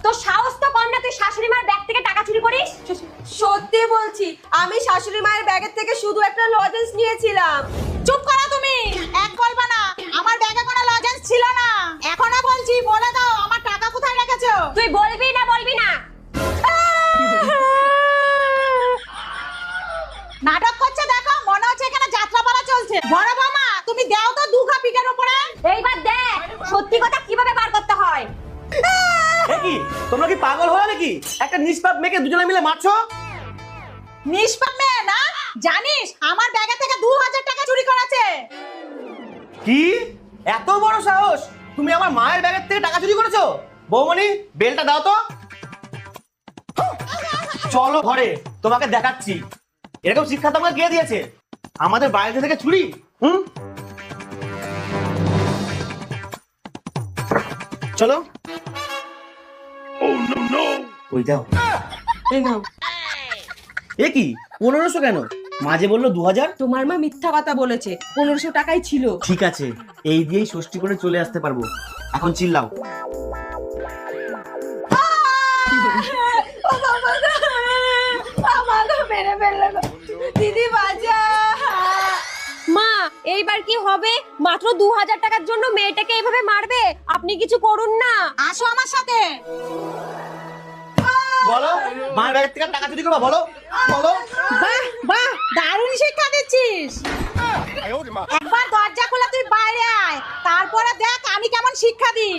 তো সাহস তো কম না, তুই শাশুড়ি মার ব্যাগ থেকে টাকা চুরি করিস? সত্যি বলছি, আমি শাশুড়ি মায়ের ব্যাগের থেকে শুধু একটা লজেন্স নিয়েছিলাম। চুপ করো তুমি, এক বলবা না। আমার ব্যাগে কোনো লজেন্স ছিল না। এখনো বলছি, বলে দাও আমার টাকা কোথায় রেখেছো? তুই বলবি না বলবি না? নাটক করছে দেখো, মনে হচ্ছে এখানে যাত্রাপালা চলছে। বড় বৌমা, তুমি দাও তো 2 কাপ পিকের উপরে। এইবার দেখ সত্যি কথা কিভাবে বার করতে হয়। কি তোমরা কি পাগল হলো নাকি? একটা নিষ্পাপ মেয়েকে দুজনে মিলে মারছো? নিষ্পাপ মেয়ে না? জানিস আমার ব্যাগে থেকে 2000 টাকা চুরি করেছে। কি এত বড় সাহস? তুমি আমার মায়ের ব্যাগের থেকে টাকা চুরি করেছো? বৌমনি, বেলটা দাও তো। চলো ঘরে, তোমাকে দেখাচ্ছি। এরকম শিক্ষা তোমাকে কে দিয়েছে? আমাদের বাড়িতে থেকে চুরি? চলো। ওই দাও। এই নাও। এ কি 1500 কেন? মাঝে বললো 2000। তোমার মা মিথ্যা কথা বলেছে, 1500 টাকাই ছিল। ঠিক আছে, এই দিয়েই ষষ্ঠী করে চলে আসতে পারবো। এখন চিল্লাও। আমাকে মেরে ফেললো গো। দিদি বাঁচা। মা এইবার কি হবে? মাত্র 2000 টাকার জন্য মেয়েটাকে এইভাবে মারবে? আপনি কিছু করুন না। আসো আমার সাথে। বলো, মায়ের ব্যাগের থেকে টাকা চুরি করবা? বলো বলো। বাহ বাহ, দারুণ শিক্ষা দিচ্ছিস। একবার দরজা খুলে তুই বাইরে আয়, তারপরে দেখ আমি কেমন শিক্ষা দিই।